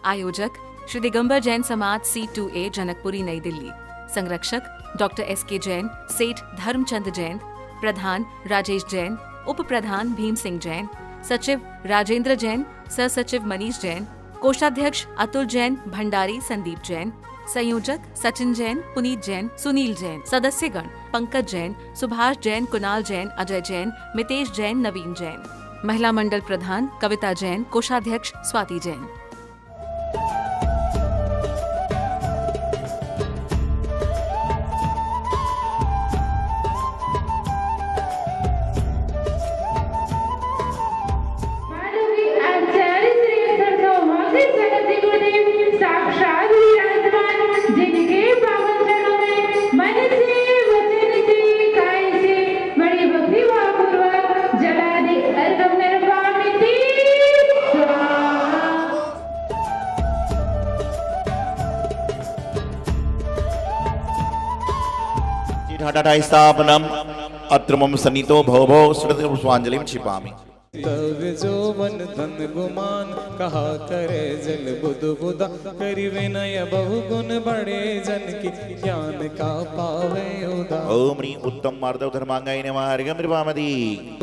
आयोजक श्री दिगंबर जैन समाज C2A जनकपुरी नई दिल्ली। संरक्षक डॉक्टर SK जैन, सेठ धर्मचंद जैन। प्रधान राजेश जैन, उप प्रधान भीम सिंह जैन। सचिव राजेंद्र जैन, सह सचिव मनीष जैन। कोषाध्यक्ष अतुल जैन, भंडारी संदीप जैन। संयोजक सचिन जैन, पुनीत जैन, सुनील जैन। सदस्यगण पंकज जैन, सुभाष जैन, कुणाल जैन, अजय जैन, मितेश जैन, नवीन जैन। महिला मंडल प्रधान कविता जैन। कोषाध्यक्ष स्वाति जैन। स्थापनम अत्र मम सन्नितो भवभो पुष्पांजलिं क्षिपामि। तव जो मन धन गुमान कहा करे जल बुध बुधा करि विनय बहु गुण बड़े जन की ज्ञान का पावे उदा। ओम ह्रीं उत्तम मार्दव धर्मांगाय नमः ऋगमृपामदी।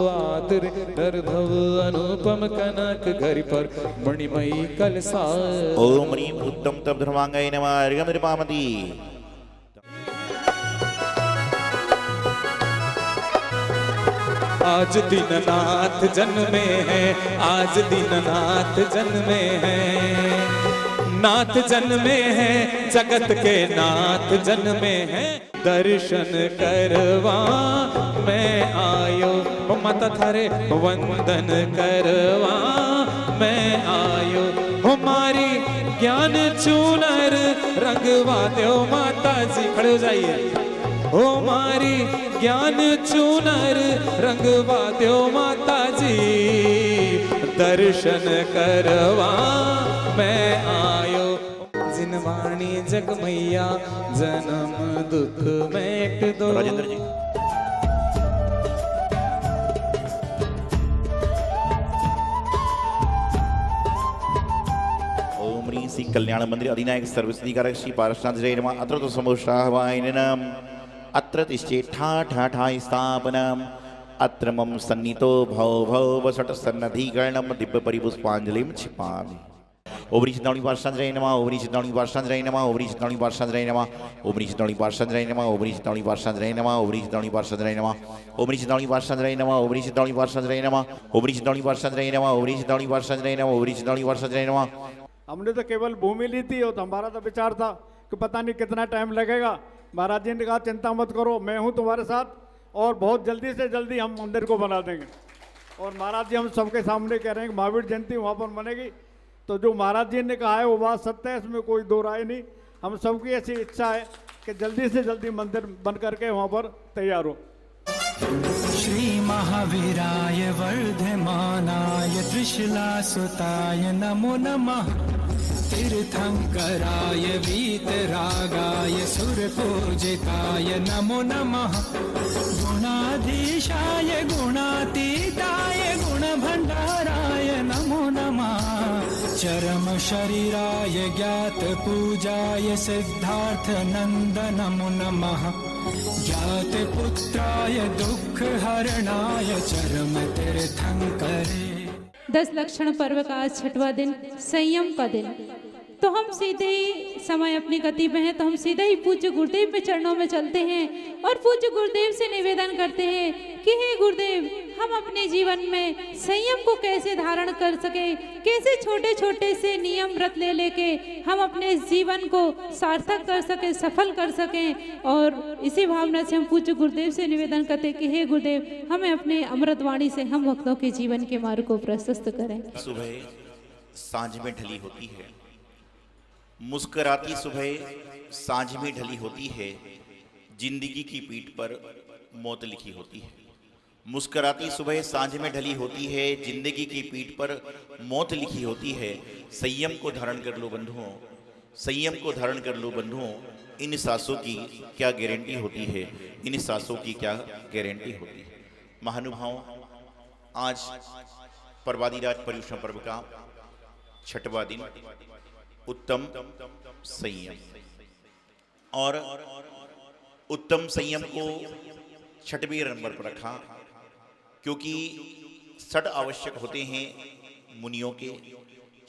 आदर डर भव अनुपम कनक घर पर मणिमयी कलसा। ओम ह्रीं उत्तम तप धर्मांगाय नमः ऋगमृपामदी। आज दीननाथ जन्मे हैं, आज दीननाथ जन्मे हैं, नाथ जन्मे हैं, जगत के नाथ जन्मे हैं। दर्शन करवा मैं आयो माता थारे वंदन करवा मैं आयो। हमारी ज्ञान चूनर रंगवा दो माता जी। खड़े हो जाइए। हमारी ज्ञान चूनर रंगवा दो माता जी। दर्शन करवा मैं आयो। जिनवाणी जग मैया जन्म दुख मेट दो। राजेंद्र जी ओम ह्रीं श्री कल्याण मंदिर अधिनायक सर्वसिद्धिकारक श्री पार्श्वनाथ जय नमः। अत्र तो समोष्टाहवायनम अत्र तिष्ठे ठा ठा ठा स्थापनम अत्र मम सन्नितो भव भव वसट सन्नधिकरणम दिव्य परिपुष्पांजलिं क्षिपामि। ओम चित्तावणी पार्श्वनाथ जय नमः। ओम चित्तावणी पार्श्वनाथ जय नमः। ओम चित्तावणी पार्श्वनाथ जय नमः। ओम चित्तावणी पार्श्वनाथ जय नमः। ओम चित्तावणी पार्श्वनाथ जय नमः। ओम चित्तावणी पार्श्वनाथ जय नमः। ओम चित्तावणी पार्श्वनाथ जय नमः। ओम चित्तावणी पार्श्वनाथ जय नमः। ओम चित्तावणी पार्श्वनाथ जय नमः। ओम चित्तावणी पार्श्वनाथ जय नमः। ओम चित्तावणी पार्श्वनाथ जय नमः। हमने तो केवल भूमि ली थी और हमारा तो विचार था कि पता नहीं कितना टाइम लगेगा। महाराज जी ने कहा चिंता मत करो, मैं हूँ तुम्हारे साथ और बहुत जल्दी से जल्दी हम मंदिर को बना देंगे। और महाराज जी हम सबके सामने कह रहे हैं कि महावीर जयंती वहाँ पर बनेगी। तो जो महाराज जी ने कहा है वो बात सत्य है, इसमें कोई दो राय नहीं। हम सबकी ऐसी इच्छा है कि जल्दी से जल्दी मंदिर बन करके वहाँ पर तैयार हो। श्री महावीराय वर्धमानाय त्रिशूलासुताय नमो नमः। तीर्थंकराय वीतरागाय सुरपूजिताय नमो नमः। गुणाधीशाय गुणातीताय गुणभण्डाराय नमो नमः। चरम शरीराय ज्ञात पूजाय सिद्धार्थ नंद नमो नमः। ज्ञात पुत्राय दुख हरणाय चरम तीर्थंकरे। 10 लक्षण पर्व का आज 6वां दिन, संयम का दिन। तो हम सीधे ही समय अपनी गति में है, तो हम सीधे ही पूज्य गुरुदेव के चरणों में चलते हैं और पूज्य गुरुदेव से निवेदन करते हैं कि हे गुरुदेव, हम अपने जीवन में संयम को कैसे धारण कर सके, कैसे छोटे छोटे से नियम व्रत ले लेके हम अपने जीवन को सार्थक कर सके, सफल कर सकें। और इसी भावना से हम पूज्य गुरुदेव से निवेदन करते हैं कि हे गुरुदेव, हमें अपने अमृतवाणी से हम भक्तों के जीवन के मार्ग को प्रशस्त करें। सुबह सांझ में ढली होती है, मुस्कुराती सुबह सांझ में ढली होती है। जिंदगी की पीठ पर मौत लिखी होती है। मुस्कुराती सुबह सांझ में ढली होती है, जिंदगी की पीठ पर मौत लिखी होती है। संयम को धारण कर लो बंधुओं, संयम को धारण कर लो बंधुओं। इन सांसों की क्या गारंटी होती है, इन सांसों की क्या गारंटी होती है। महानुभाव, आज पर्वादिराज पर्युषण पर्व का 6वां दिन उत्तम संयम। और उत्तम संयम को 6वें नंबर पर रखा क्योंकि 6 आवश्यक होते हैं मुनियों के,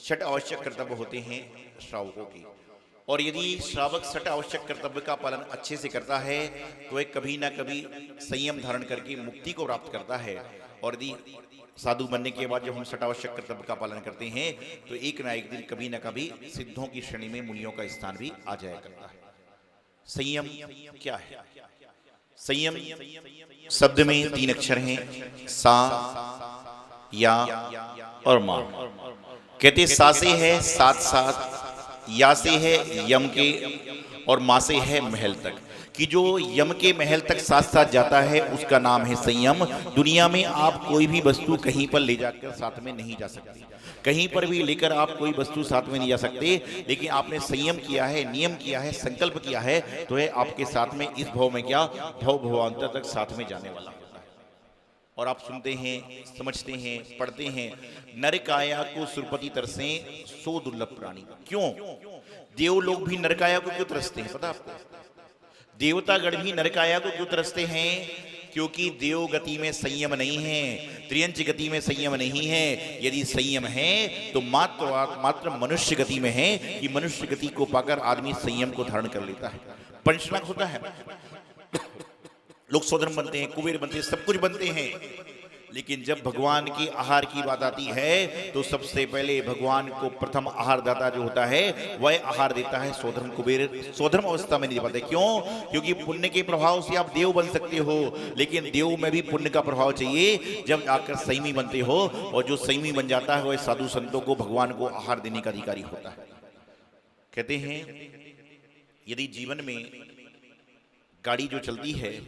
6 आवश्यक कर्तव्य होते हैं श्रावकों के। और यदि श्रावक 6 आवश्यक कर्तव्य का पालन अच्छे से करता है तो वह कभी ना कभी संयम धारण करके मुक्ति को प्राप्त करता है। और यदि साधु बनने के बाद जब हम 6 आवश्यक कर्तव्य का पालन करते हैं तो एक ना एक दिन कभी ना कभी सिद्धों की श्रेणी में मुनियों का स्थान भी आ जाया करता है। संयम क्या है? संयम शब्द में 3 अक्षर हैं, सा, या और मा। कहते सा से है साथ साथ, या से है यम के, और मा से है महल तक। कि जो यम के महल तक साथ साथ जाता है उसका नाम है संयम। दुनिया में आप कोई भी वस्तु कहीं पर ले जाकर साथ में नहीं जा सकते, कहीं पर भी लेकर आप कोई वस्तु साथ में नहीं जा सकते, लेकिन आपने संयम किया है, नियम किया है, संकल्प किया है तो है आपके साथ में इस भव में क्या, भव भवांतर तक साथ में जाने वाला होता है। और आप सुनते हैं, समझते हैं, पढ़ते हैं, नर काया को सुरपति तरसे सो दुर्लभ प्राणी। क्यों? देव लोग भी नरकाया को क्यों तरसते हैं पता आपको? देवतागण भी नरकाया को क्यों तरसते हैं? क्योंकि देव गति में संयम नहीं है, त्रियंच गति में संयम नहीं है। यदि संयम है तो मात्र मनुष्य गति में है कि मनुष्य गति को पाकर आदमी संयम को धारण कर लेता है। पंचनाक होता है, लोग सोधर्म बनते हैं, कुबेर बनते हैं, सब कुछ बनते हैं, लेकिन जब भगवान की आहार की बात आती है तो सबसे पहले भगवान को प्रथम आहार दाता जो होता है वह आहार देता है सोधर्म कुबेर। सोधर्म अवस्था में नहीं पाते। क्यों? क्योंकि पुण्य के प्रभाव से आप देव बन सकते हो, लेकिन देव में भी पुण्य का प्रभाव चाहिए जब आकर संयमी बनते हो। और जो संयमी बन जाता है वह साधु संतों को भगवान को आहार देने का अधिकारी होता है। कहते हैं यदि जीवन में गाड़ी जो चलती है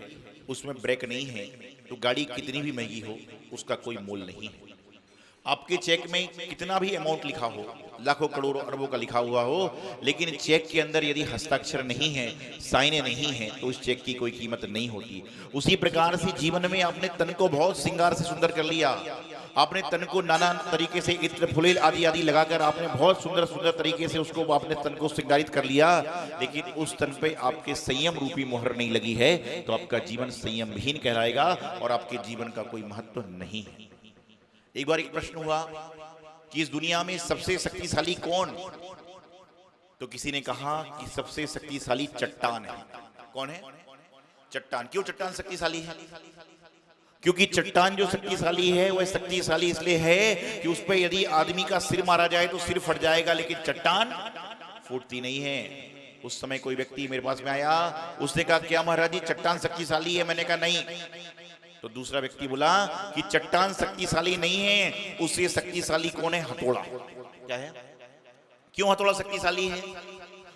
उसमें ब्रेक नहीं है तो गाड़ी कितनी भी महंगी हो उसका कोई मोल नहीं है। आपके चेक में कितना भी अमाउंट लिखा हो, लाखों करोड़ों अरबों का लिखा हुआ हो, लेकिन चेक के अंदर यदि हस्ताक्षर नहीं है, साइने नहीं है तो उस चेक की कोई कीमत नहीं होती। उसी प्रकार से जीवन में आपने तन को बहुत श्रृंगार से सुंदर कर लिया, आपने तन को नाना तरीके से इत्र फुलेल आदि आदि लगाकर आपने बहुत सुंदर सुंदर तरीके से उसको आपने तन को श्रृंगारित कर लिया, लेकिन उस तन पे आपके संयम रूपी मोहर नहीं लगी है तो आपका जीवन संयमहीन कहलाएगा और आपके जीवन का कोई महत्व नहीं है। एक बार एक प्रश्न हुआ कि इस दुनिया में सबसे शक्तिशाली कौन? तो किसी ने कहा कि सबसे शक्तिशाली चट्टान है। कौन है? चट्टान। क्यों चट्टान शक्तिशाली है? क्योंकि चट्टान जो शक्तिशाली है वह शक्तिशाली इसलिए है कि उस पर यदि आदमी का सिर मारा जाए तो सिर फट जाएगा, लेकिन चट्टान फूटती नहीं है। उस समय कोई व्यक्ति मेरे पास में आया, उसने कहा क्या महाराज जी चट्टान शक्तिशाली है? मैंने कहा नहीं। तो दूसरा व्यक्ति बोला कि चट्टान शक्तिशाली नहीं है, उससे शक्तिशाली कौन है? हथौड़ा। क्या है? क्यों हथौड़ा शक्तिशाली है?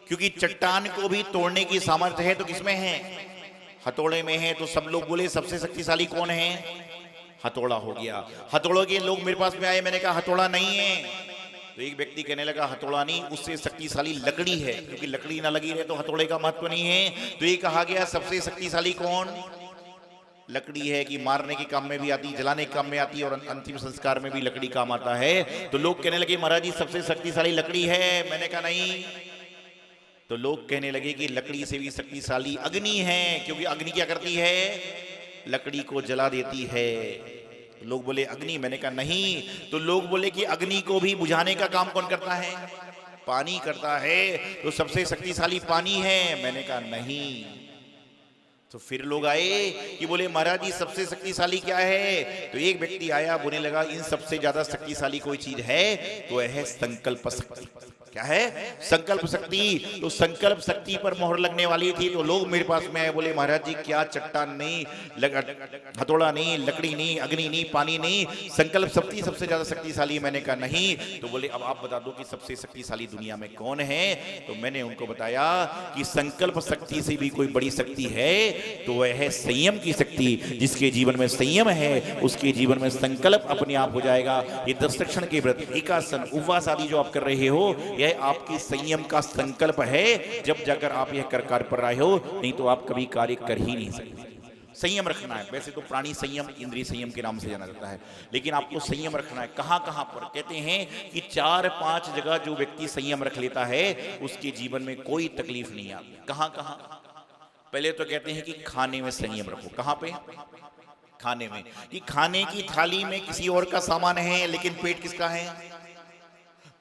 क्योंकि चट्टान को भी तोड़ने की सामर्थ्य है तो किसमें है? हथौड़े में है। तो सब लोग बोले सबसे शक्तिशाली कौन है? हथौड़ा हो गया। हथौड़ों के लोग मेरे पास में आए, मैंने कहा हथौड़ा नहीं है। तो एक व्यक्ति कहने लगा हथौड़ा नहीं, उससे शक्तिशाली लकड़ी है, क्योंकि लकड़ी ना लगी रहे तो हथौड़े का महत्व नहीं है। तो ये कहा गया सबसे शक्तिशाली कौन? लकड़ी है कि मारने के काम में भी आती, जलाने के काम में आती और अंतिम संस्कार में भी लकड़ी काम आता है। तो लोग कहने लगे महाराज जी सबसे शक्तिशाली लकड़ी है। मैंने कहा नहीं। तो लोग कहने लगे कि लकड़ी से भी शक्तिशाली अग्नि है, क्योंकि अग्नि क्या करती है? लकड़ी को जला देती है। तो लोग बोले अग्नि। मैंने कहा नहीं। तो लोग बोले कि अग्नि को भी बुझाने का काम कौन करता है? पानी करता है। तो सबसे शक्तिशाली पानी है। मैंने कहा नहीं। तो फिर लोग आए कि बोले महाराज जी सबसे शक्तिशाली क्या है? तो एक व्यक्ति आया, बोलने लगा इन सबसे ज्यादा शक्तिशाली कोई चीज है तो वह है संकल्प शक्ति। क्या है? संकल्प शक्ति। तो संकल्प शक्ति पर मोहर लगने वाली थी। तो लोग मेरे पास में आए, बोले महाराज जी क्या चट्टान नहीं, हथौड़ा नहीं, लकड़ी नहीं, अग्नि नहीं, पानी नहीं, संकल्प शक्ति सबसे ज्यादा शक्तिशाली। मैंने कहा नहीं। तो बोले अब आप बता दो कि सबसे शक्तिशाली दुनिया में कौन है? तो मैंने उनको बताया कि संकल्प शक्ति से भी कोई बड़ी शक्ति है तो वह है संयम की शक्ति। जिसके जीवन में संयम है उसके जीवन में संकल्प अपने आप हो जाएगा। ये 10 लक्षण के व्रत, एकासन, उपवास आदि जो आप कर रहे हो यह आपकी संयम का संकल्प है। जब जाकर आप यह कर पर रहे हो, नहीं तो आप कभी कार्य कर ही नहीं सकते। संयम रखना है। वैसे तो प्राणी संयम इंद्रिय संयम के नाम से जाना जाता है, लेकिन आपको संयम रखना है। कहाँ कहाँ पर? कहते हैं कि 4-5 जगह जो व्यक्ति संयम रख लेता है उसके जीवन में कोई तकलीफ नहीं आती। कहाँ कहाँ? पहले तो कहते हैं कि खाने में संयम रखो। कहाँ पे? खाने में। कि खाने की थाली में किसी और का सामान है लेकिन पेट किसका है?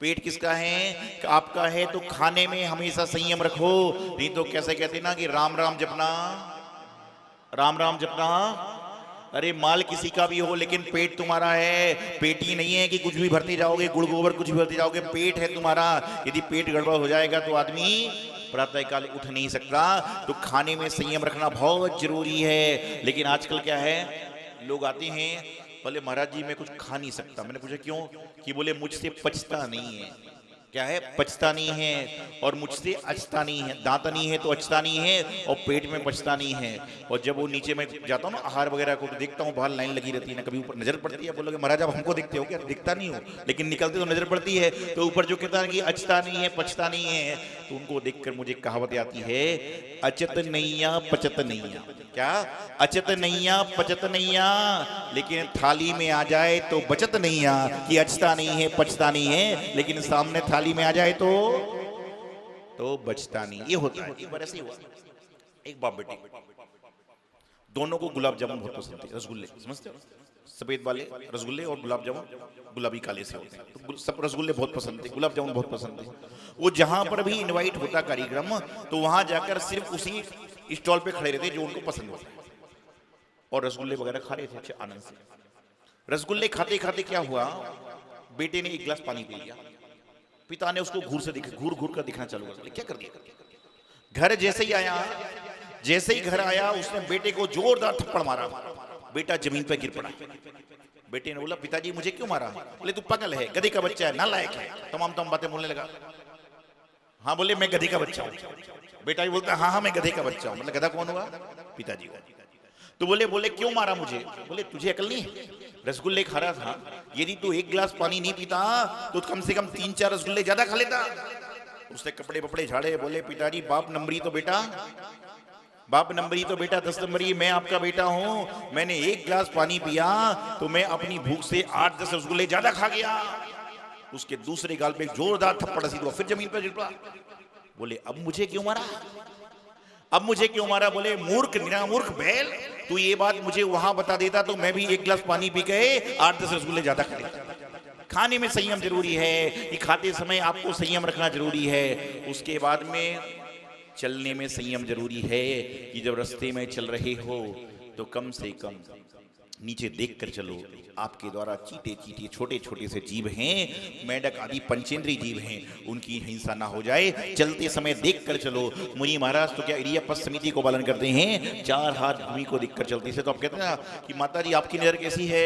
पेट किसका है? आपका है। तो खाने में हमेशा संयम रखो। नहीं तो कैसे कहते हैं ना कि राम राम जपना, राम राम जपना। अरे माल किसी का भी हो लेकिन पेट तुम्हारा है। पेट ही नहीं है कि कुछ भी भरते जाओगे, गुड़ गोबर कुछ भी भरते जाओगे, पेट है तुम्हारा। यदि पेट गड़बड़ हो जाएगा तो आदमी प्रातःकाल उठ नहीं सकता। तो खाने में संयम रखना बहुत जरूरी है। लेकिन आजकल क्या है, लोग आते हैं, बोले महाराज जी मैं कुछ खा नहीं सकता। मैंने पूछा क्यों? कि बोले मुझसे पचता नहीं है। क्या है? पचता नहीं है। और मुझसे अचता नहीं है। दांत नहीं है तो अचता नहीं है, और पेट में पचता नहीं है। और जब वो नीचे में जाता हूँ ना आहार वगैरह को, तो देखता हूँ बाहर लाइन लगी रहती है ना, कभी ऊपर नजर पड़ती है। बोलोगे महाराज आप हमको देखते हो क्या? दिखता नहीं हो, लेकिन निकलते तो नजर पड़ती है। तो ऊपर जो कहता है कि अचता नहीं है, पचता नहीं है, तो उनको देखकर मुझे कहावत आती है, अचत नैया पचत नैया। क्या? अचत नैया पचत नैया। लेकिन थाली में आ जाए तो बचत नैया, कि अचता नहीं है पचता नहीं है, लेकिन सामने थाली में आ जाए तो बचता नहीं। ये होता है। एक बार ऐसे ही हुआ, एक बाप बेटी, दोनों को गुलाब जामुन बहुत पसंद थे। रसगुल्ले समझते हो? सफेद वाले रसगुल्ले और गुलाब जामुन गुलाबी काले से होते हैं। तो सब रसगुल्ले बहुत पसंद थे, गुलाब जामुन बहुत पसंद थे। वो जहां पर भी इनवाइट होता कार्यक्रम, तो वहां जाकर सिर्फ उसी स्टॉल पे खड़े रहते जो उनको पसंद होता है, और रसगुल्ले वगैरह खा रहे थे अच्छे आनंद से। रसगुल्ले खाते खाते क्या हुआ, बेटे ने एक गिलास पानी पी लिया। पिता ने उसको घूर घूर कर दिखना चालू कर दिया। क्या कर दिया? घर जैसे ही आया, जैसे ही घर आया, उसने बेटे को जोरदार थप्पड़ मारा। बेटा जमीन पर गिर पड़ा। बेटे ने बोला पिताजी मुझे क्यों मारा? बोले तू पागल है, गधे का बच्चा है, नालायक है, तमाम बातें बोलने लगा। हाँ बोले मैं गधे का बच्चा हूँ। बेटा भी बोलता हाँ हाँ मैं गधे का बच्चा हूँ। मतलब गधा कौन हुआ? पिताजी का। तो बोले क्यों मारा मुझे? बोले तुझे अकल नहीं है? रसगुल्ले खा रहा था, यदि तू एक गिलास पानी नहीं पीता तो कम से कम 3-4 रसगुल्ले ज्यादा खा लेता। उसने कपड़े बपड़े झाड़े, बोले पिताजी बाप नंबरी तो बेटा, बाप नंबरी तो बेटा 10 नंबरी, मैं आपका बेटा हूं। मैंने एक गिलास पानी पिया तो मैं अपनी भूख से 8-10 रसगुल्ले ज्यादा खा गया। उसके दूसरे गाल पे जोरदार थप्पड़ सी हुआ, फिर जमीन पर गिर पड़ा। बोले अब मुझे क्यों मारा? अब मुझे क्यों मारा? बोले मूर्ख निरामूर्ख बैल, तू ये बात मुझे वहां बता देता तो मैं भी एक गिलास पानी पी के 8-10 रसगुल्ले ज्यादा खा लेता। खाने में संयम जरूरी है, कि खाते समय आपको संयम रखना जरूरी है। उसके बाद में चलने में संयम जरूरी है, कि जब रास्ते में चल रहे हो तो कम से कम नीचे देखकर चलो। आपके द्वारा चीटे चीटे छोटे छोटे से जीव हैं, मेंढक आदि पंचेंद्रीय जीव हैं, उनकी हिंसा ना हो जाए। चलते समय देखकर चलो। मुनि महाराज तो क्या इडियापत समिति को पालन करते हैं, 4 हाथ भूमि को देखकर चलते से। तो आप कहते हैं ना कि माता जी आपकी नजर कैसी है?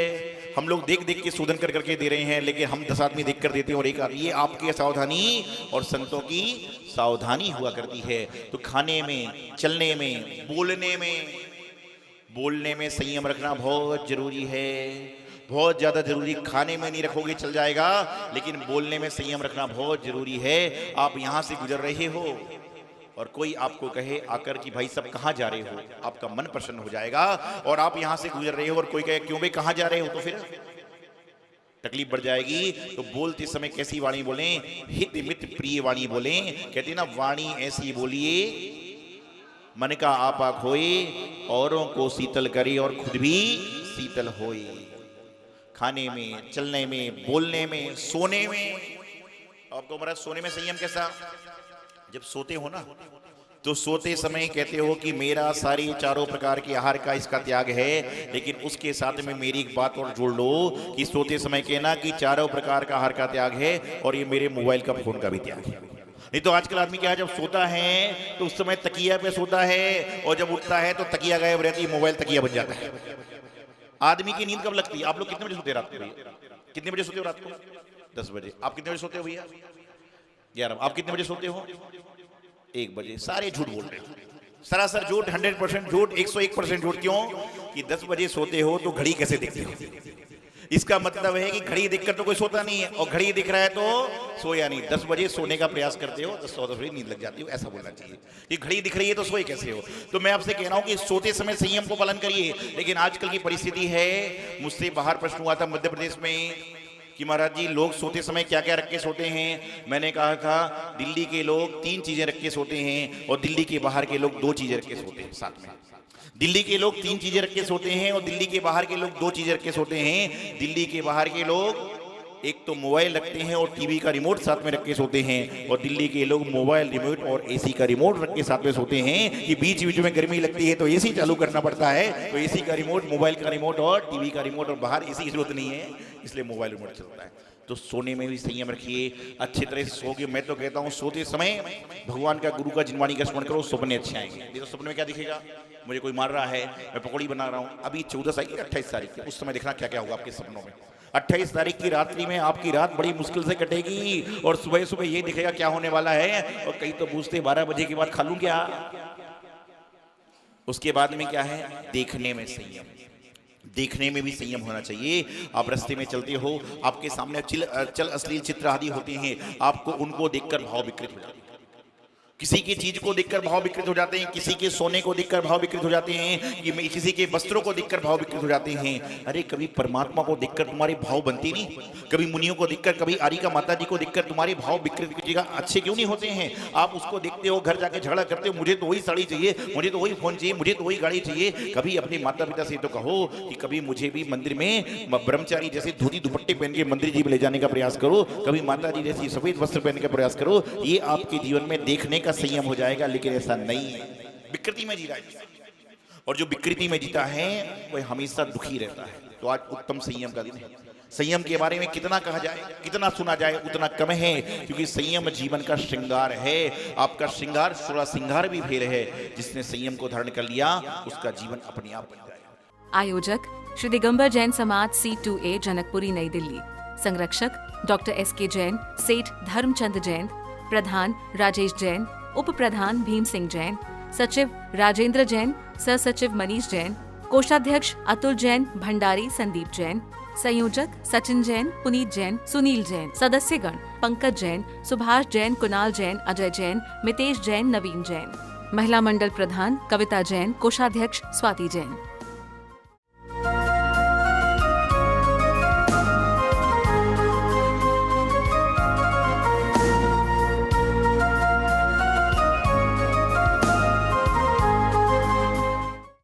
हम लोग देख देख के शोधन कर करके दे रहे हैं, लेकिन हम 10 आदमी देख कर देते हैं और एक आदमी। ये आपके सावधानी और संतों की सावधानी हुआ करती है। तो खाने में, चलने में, बोलने में संयम रखना बहुत जरूरी है, बहुत ज्यादा जरूरी। खाने में नहीं रखोगे चल जाएगा, लेकिन बोलने में संयम रखना बहुत जरूरी है। आप यहां से गुजर रहे हो और कोई आपको कहे आकर कि भाई सब कहां जा रहे हो, आपका मन प्रसन्न हो जाएगा। और आप यहां से गुजर रहे हो और कोई कहे क्यों भाई कहां जा रहे हो, तो फिर तकलीफ बढ़ जाएगी। तो बोलते समय कैसी वाणी बोलें? हित मित प्रिय वाणी बोलें। कहते हैं ना, वाणी ऐसी बोलिए मन का आपा खोए, औरों को शीतल करे और खुद भी शीतल होए। खाने में, चलने में, बोलने में, सोने में। आपको हमारा सोने में संयम कैसा? जब सोते हो ना, तो सोते समय कहते हो कि मेरा सारी 4 प्रकार के आहार का इसका त्याग है, लेकिन उसके साथ में मेरी एक बात और जोड़ लो कि सोते समय कहना कि 4 प्रकार का आहार का त्याग है और ये मेरे मोबाइल का फोन का भी त्याग है। नहीं तो आजकल आदमी क्या है, जब सोता है तो उस समय तकिया पे सोता है, और जब उठता है तो तकिया गायब रहती है, मोबाइल तकिया बन जाता है। आदमी की नींद कब लगती है? आप लोग कितने बजे सोते हैं रात को? कितने बजे सोते हो रात को? 10 बजे। आप कितने बजे सोते हो भैया? 11। आप कितने बजे सोते हो? 1 बजे। सारे झूठ बोल रहे हो, सरासर झूठ, 100% झूठ, 101% झूठ। क्यों? कि 10 बजे सोते हो तो घड़ी कैसे देखते हो? इसका मतलब है कि घड़ी देखकर तो कोई सोता नहीं है, और घड़ी दिख रहा है तो सोया नहीं। 10 बजे सोने का प्रयास करते हो तो 10 बजे नींद लग जाती हो, ऐसा बोलना चाहिए। कि घड़ी दिख रही है तो सोए कैसे हो। तो मैं आपसे कह रहा हूं कि सोते समय संयम को पालन करिए। लेकिन आजकल की परिस्थिति है, मुझसे बाहर प्रश्न हुआ था मध्य प्रदेश में कि महाराज जी लोग सोते समय क्या क्या रख के सोते हैं। मैंने कहा था दिल्ली के लोग 3 चीजें रख के सोते हैं और दिल्ली के बाहर के लोग 2 चीजें रख के सोते हैं साथ में। दिल्ली के लोग 3 चीजें रख के सोते हैं और दिल्ली के बाहर के लोग 2 चीजें रख के सोते हैं। दिल्ली के बाहर के लोग एक तो मोबाइल रखते हैं और टीवी का रिमोट साथ में रख के सोते हैं, और दिल्ली के लोग मोबाइल रिमोट और एसी का रिमोट रख के साथ में सोते हैं कि बीच बीच में गर्मी लगती है तो एसी चालू करना पड़ता है, तो एसी का रिमोट, मोबाइल का रिमोट और टीवी का रिमोट, और बाहर एसी की जरूरत नहीं है इसलिए मोबाइल रिमोट चलता है। तो सोने में भी संयम रखिए, अच्छी तरह से सोगे। मैं तो कहता हूँ सोते समय भगवान का, गुरु का जिनवाणी का स्मरण करो, सपने अच्छे आएंगे। देखो सपने में क्या दिखेगा, मुझे कोई मार रहा है, मैं पकौड़ी बना रहा हूँ। अभी 14 तारीख 28 तारीख उस समय देखना क्या क्या होगा आपके सपनों में। 28 तारीख की रात्रि में आपकी रात बड़ी मुश्किल से कटेगी और सुबह सुबह ये दिखेगा क्या होने वाला है। और कई तो पूछते 12 बजे के बाद खा लूं क्या। उसके बाद में क्या है, देखने में संयम, देखने में भी संयम होना चाहिए। आप रास्ते में चलते हो, आपके सामने चल अश्लील चित्र आदि होते हैं, आपको उनको देखकर भाव विकृत हो जाते हैं। किसी की चीज को देखकर भाव विकृत हो जाते हैं, किसी के सोने को देखकर भाव विकृत हो जाते हैं, कि किसी के वस्त्रों को देखकर भाव विकृत हो जाते हैं। अरे कभी परमात्मा को देखकर तुम्हारे भाव बनती नहीं, कभी मुनियों को देखकर, कभी आरिका माता जी को देखकर तुम्हारे भाव विकृत अच्छे क्यों नहीं होते हैं। आप उसको देखते हो, घर जाके झगड़ा करते हो, मुझे तो वही साड़ी चाहिए, मुझे तो वही फोन चाहिए, मुझे तो वही गाड़ी चाहिए। कभी अपने माता पिता से तो कहो कि कभी मुझे भी मंदिर में ब्रह्मचारी जैसे धोती दुपट्टे पहन के मंदिर जी में ले जाने का प्रयास करो, कभी माता जी जैसी सफेद वस्त्र पहनने का प्रयास करो। ये आपके जीवन में देखने का संयम हो जाएगा। लेकिन ऐसा नहीं है, विकृति में जी रहा है, और जो विकृति में जीता है वह हमेशा दुखी रहता है। तो आज उत्तम संयम का दिन है। संयम के बारे में कितना कहा जाए, कितना सुना जाए उतना कम है, क्योंकि संयम जीवन का श्रृंगार है। आपका श्रृंगार 16 श्रृंगार भी फेल है। जिसने संयम को धारण कर लिया उसका जीवन अपने आप बन जाएगा। आयोजक श्री दिगंबर जैन समाज C2A जनकपुरी नई दिल्ली। संरक्षक डॉक्टर SK जैन, सेठ धर्मचंद जैन, प्रधान राजेश जैन, उप प्रधान भीम सिंह जैन, सचिव राजेंद्र जैन, सह सचिव मनीष जैन, कोषाध्यक्ष अतुल जैन, भंडारी संदीप जैन, संयोजक सचिन जैन, पुनीत जैन, सुनील जैन, सदस्यगण पंकज जैन, सुभाष जैन, कुणाल जैन, अजय जैन, मितेश जैन, नवीन जैन। महिला मंडल प्रधान कविता जैन, कोषाध्यक्ष स्वाति जैन।